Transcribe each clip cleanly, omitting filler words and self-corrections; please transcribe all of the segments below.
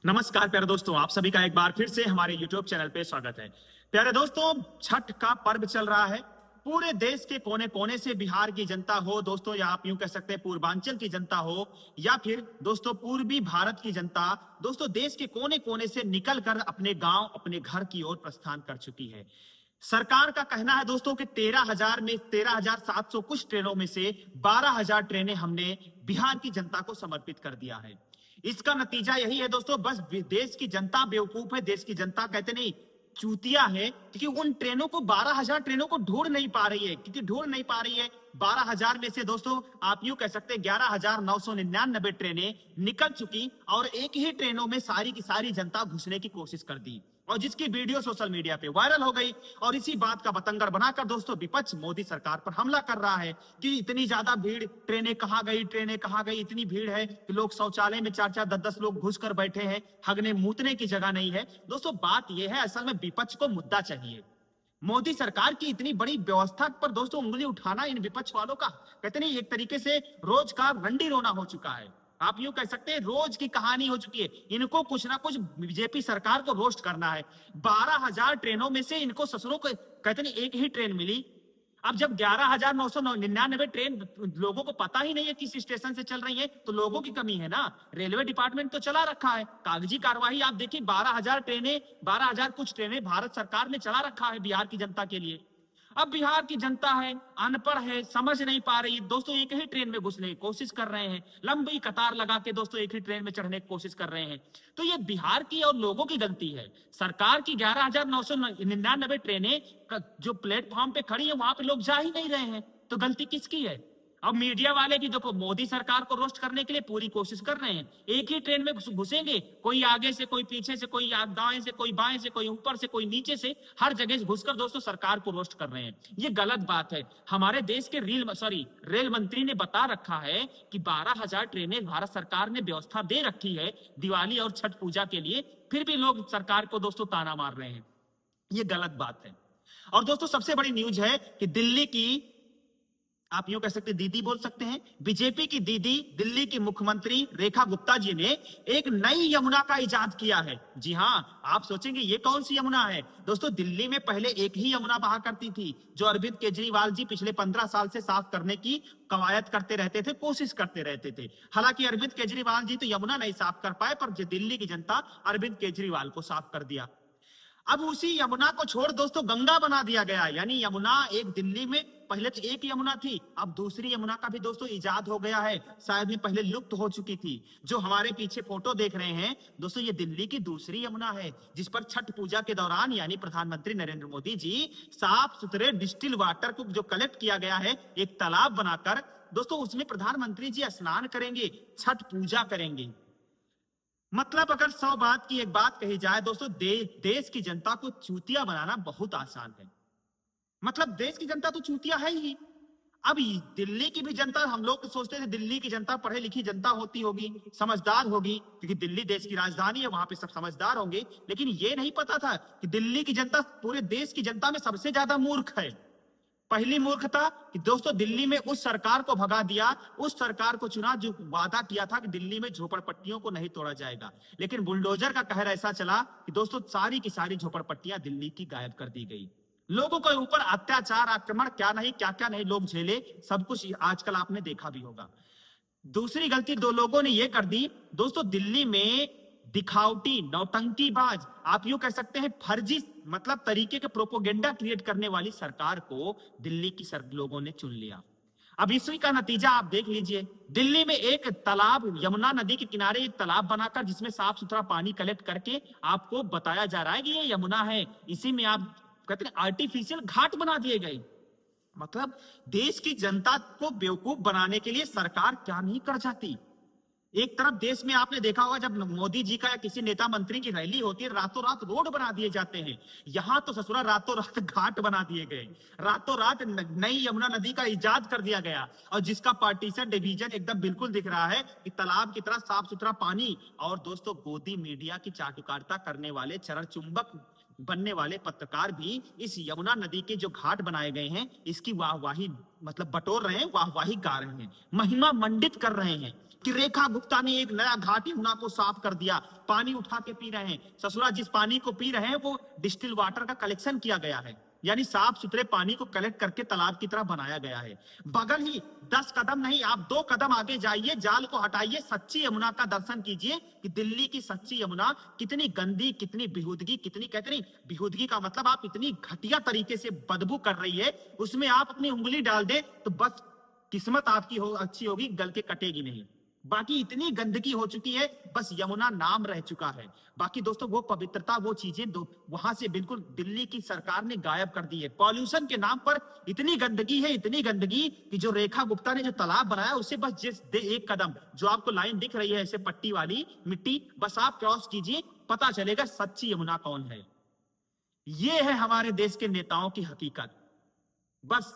नमस्कार प्यारे दोस्तों, आप सभी का एक बार फिर से हमारे YouTube चैनल पे स्वागत है। प्यारे दोस्तों, छठ का पर्व चल रहा है। पूरे देश के कोने कोने से बिहार की जनता हो दोस्तों, या आप यूं कह सकते हैं पूर्वांचल की जनता हो, या फिर दोस्तों पूर्वी भारत की जनता दोस्तों देश के कोने कोने से निकल कर अपने गांव अपने घर की ओर प्रस्थान कर चुकी है। सरकार का कहना है दोस्तों कि 13,000 में 13,700 कुछ ट्रेनों में से 12,000 ट्रेनें हमने बिहार की जनता को समर्पित कर दिया है। इसका नतीजा यही है दोस्तों, बस देश की जनता बेवकूफ है, देश की जनता कहते नहीं चूतिया है, क्योंकि उन ट्रेनों को 12,000 ट्रेनों को ढूंढ नहीं पा रही है। क्योंकि ढूंढ नहीं पा रही है 12,000 में से दोस्तों आप यूं कह सकते हैं 11,999 ट्रेनें निकल चुकी, और एक ही ट्रेनों में सारी की सारी जनता घुसने की कोशिश कर दी, और जिसकी वीडियो सोशल मीडिया पे वायरल हो गई। और इसी बात का बतंगड़ बनाकर दोस्तों विपक्ष मोदी सरकार पर हमला कर रहा है कि इतनी ज्यादा भीड़, ट्रेनें कहाँ गई, ट्रेनें कहाँ गई, इतनी भीड़ है कि लोग शौचालय में 4-4 10-10 लोग घुस कर बैठे हैं, हगने मूतने की जगह नहीं है। दोस्तों बात यह है, असल में विपक्ष को मुद्दा चाहिए। मोदी सरकार की इतनी बड़ी व्यवस्था पर दोस्तों उंगली उठाना इन विपक्ष वालों का कहते नहीं एक तरीके से रोज का रंडी रोना हो चुका है। आप यूं कह सकते हैं रोज की कहानी हो चुकी है। इनको कुछ ना कुछ बीजेपी सरकार को रोस्ट करना है। 12,000 ट्रेनों में से इनको ससुरों को कहते नहीं एक ही ट्रेन मिली। अब जब 11,999 ट्रेन लोगों को पता ही नहीं है किस स्टेशन से चल रही है, तो लोगों की कमी है ना। रेलवे डिपार्टमेंट तो चला रखा है, कागजी कार्यवाही आप देखिए 12,000 ट्रेनें, 12,000 कुछ ट्रेनें भारत सरकार ने चला रखा है बिहार की जनता के लिए। अब बिहार की जनता है, अनपढ़ है, समझ नहीं पा रही दोस्तों, एक ही ट्रेन में घुसने की कोशिश कर रहे हैं, लंबी कतार लगा के दोस्तों एक ही ट्रेन में चढ़ने की कोशिश कर रहे हैं। तो ये बिहार की और लोगों की गलती है। सरकार की 11,999 ट्रेनें जो प्लेटफॉर्म पे खड़ी है वहां पे लोग जा ही नहीं रहे हैं, तो गलती किसकी है? अब मीडिया वाले भी देखो मोदी सरकार को रोस्ट करने के लिए पूरी कोशिश कर रहे हैं। एक ही ट्रेन में घुसेंगे, कोई आगे से, कोई पीछे से, कोई दाएं से, कोई बाएं से, कोई ऊपर से, कोई नीचे से, हर जगह घुसकर दोस्तों सरकार को रोस्ट कर रहे हैं। ये गलत बात है। हमारे देश के रेल मंत्री ने बता रखा है कि 12,000 ट्रेनें भारत सरकार ने व्यवस्था दे रखी है दिवाली और छठ पूजा के लिए, फिर भी लोग सरकार को दोस्तों ताना मार रहे हैं। ये गलत बात है। और दोस्तों सबसे बड़ी न्यूज है कि दिल्ली की, आप यूं कह सकते दीदी बोल सकते हैं, बीजेपी की दीदी दिल्ली की मुख्यमंत्री रेखा गुप्ता जी ने एक नई यमुना का इजाद किया है। जी हां, आप सोचेंगे ये कौन सी यमुना है? दोस्तों दिल्ली में पहले एक ही यमुना बहा करती थी, जो अरविंद केजरीवाल जी पिछले 15 साल से साफ करने की कवायद करते रहते थे, कोशिश करते रहते थे। हालांकि अरविंद केजरीवाल जी तो यमुना नहीं साफ कर पाए, पर दिल्ली की जनता अरविंद केजरीवाल को साफ कर दिया। अब उसी यमुना को छोड़ दोस्तों गंगा बना दिया गया। यानी यमुना एक दिल्ली में पहले तो एक यमुना थी, अब दूसरी यमुना का भी दोस्तों इजाद हो गया है। शायद में पहले लुप्त हो चुकी थी। जो हमारे पीछे फोटो देख रहे हैं दोस्तों, ये दिल्ली की दूसरी यमुना है, जिस पर छठ पूजा के दौरान यानी प्रधानमंत्री नरेंद्र मोदी जी साफ सुथरे डिस्टिल वाटर को जो कलेक्ट किया गया है एक तालाब बनाकर दोस्तों, उसमें प्रधानमंत्री जी स्नान करेंगे, छठ पूजा करेंगे। मतलब अगर 100 बात की एक बात कही जाए दोस्तों, देश की जनता को चूतिया बनाना बहुत आसान है। मतलब देश की जनता तो चूतिया है ही। अब दिल्ली की भी जनता, हम लोग सोचते थे दिल्ली की जनता पढ़े लिखी जनता होती होगी, समझदार होगी, क्योंकि दिल्ली देश की राजधानी है, वहां पे सब समझदार होंगे। लेकिन ये नहीं पता था कि दिल्ली की जनता पूरे देश की जनता में सबसे ज्यादा मूर्ख है। पहली मूर्खता कि दोस्तों दिल्ली में उस सरकार को भगा दिया, उस सरकार को चुना जो वादा किया था कि दिल्ली में झोपड़पट्टियों को नहीं तोड़ा जाएगा। लेकिन बुलडोजर का कहर ऐसा चला कि दोस्तों सारी की सारी झोपड़पट्टियां दिल्ली की गायब कर दी गई। लोगों के ऊपर अत्याचार, आक्रमण, क्या क्या नहीं लोग झेले, सब कुछ आजकल आपने देखा भी होगा। दूसरी गलती दो लोगों ने यह कर दी दोस्तों, दिल्ली में दिखावटी, नौटंकीबाज, आप यूं कह सकते हैं फर्जी मतलब तरीके के प्रोपोगेंडा क्रिएट करने वाली सरकार को दिल्ली की लोगों ने चुन लिया। अब इसी का नतीजा आप देख लीजिए। दिल्ली में एक तालाब, यमुना नदी के किनारे एक तालाब बनाकर जिसमें साफ सुथरा पानी कलेक्ट करके आपको बताया जा रहा है कि ये यमुना है, इसी में आप कहते हैं आर्टिफिशियल घाट बना दिए गए। मतलब देश की जनता को बेवकूफ बनाने के लिए सरकार क्या नहीं कर जाती। एक तरफ देश में आपने देखा होगा जब मोदी जी का या किसी नेता मंत्री की रैली होती है, रातों रात रोड बना दिए जाते हैं। यहां तो ससुरा रातों रात घाट बना दिए गए, रातों रात नई यमुना नदी का इजाद कर दिया गया, और जिसका पार्टीशन डिवीजन एकदम बिल्कुल दिख रहा है कि तालाब की तरह साफ सुथरा पानी। और दोस्तों गोदी मीडिया की चाटुकारिता करने वाले, चरण चुंबक बनने वाले पत्रकार भी इस यमुना नदी के जो घाट बनाए गए हैं इसकी वाहवाही मतलब बटोर रहे हैं, वाहवाही गा रहे हैं, महिमा मंडित कर रहे हैं। कि रेखा गुप्ता ने एक नया घाट यमुना को साफ कर दिया, पानी उठा के पी रहे हैं। ससुरा जिस पानी को पी रहे हैं वो डिस्टिल वाटर का कलेक्शन किया गया है, यानी साफ सुथरे पानी को कलेक्ट करके तालाब की तरह बनाया गया है। बगल ही 10 कदम नहीं, आप 2 कदम आगे जाइए, जाल को हटाइए, सच्ची यमुना का दर्शन कीजिए कि दिल्ली की सच्ची यमुना कितनी गंदी, कितनी बेहूदगी, कितनी, कहते नहीं बेहूदगी का मतलब आप इतनी घटिया तरीके से बदबू कर रही है, उसमें आप अपनी उंगली डाल दे तो बस किस्मत आपकी अच्छी होगी, गल के कटेगी नहीं। बाकी इतनी गंदगी हो चुकी है, बस यमुना नाम रह चुका है। बाकी दोस्तों वो पवित्रता, वो चीजें वहां से बिल्कुल दिल्ली की सरकार ने गायब कर दी है। पॉल्यूशन के नाम पर इतनी गंदगी है, इतनी गंदगी कि जो रेखा गुप्ता ने जो तालाब बनाया उससे बस एक कदम, जो आपको लाइन दिख रही है ऐसे पट्टी वाली मिट्टी, बस आप क्रॉस कीजिए, पता चलेगा सच्ची यमुना कौन है। ये है हमारे देश के नेताओं की हकीकत। बस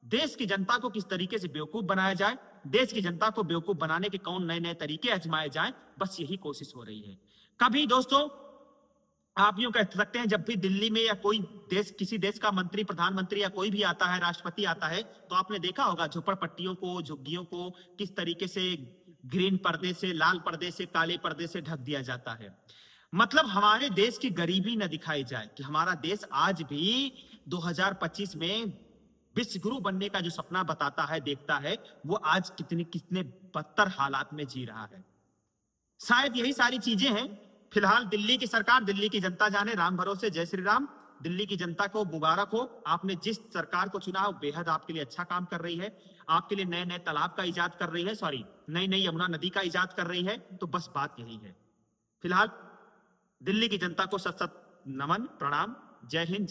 देश की जनता को किस तरीके से बेवकूफ बनाया जाए, देश की जनता को बेवकूफ बनाने के कौन नए नए तरीके आजमाए जाएं, बस यही कोशिश हो रही है। कभी दोस्तों आप यूं कह सकते हैं, जब भी दिल्ली में या कोई देश, किसी देश का मंत्री, प्रधानमंत्री या कोई भी आता है, राष्ट्रपति आता है, तो आपने देखा होगा झोपड़पट्टियों को, झुग्गियों को किस तरीके से ग्रीन पर्दे से, लाल पर्दे से, काले पर्दे से ढक दिया जाता है। मतलब हमारे देश की गरीबी न दिखाई जाए कि हमारा देश आज भी 2025 में विश्व गुरु बनने का जो सपना बताता है, देखता है, वो आज कितने बदतर हालात में जी रहा है। शायद यही सारी चीजें हैं। फिलहाल दिल्ली की सरकार, दिल्ली की जनता जाने, राम भरोसे, जय श्री राम। दिल्ली की जनता को मुबारक हो, आपने जिस सरकार को चुना वो बेहद आपके लिए अच्छा काम कर रही है, आपके लिए नए नए तालाब का इजाद कर रही है, सॉरी नई नई यमुना नदी का इजाद कर रही है। तो बस बात यही है। फिलहाल दिल्ली की जनता को सत सत नमन, प्रणाम, जय हिंद।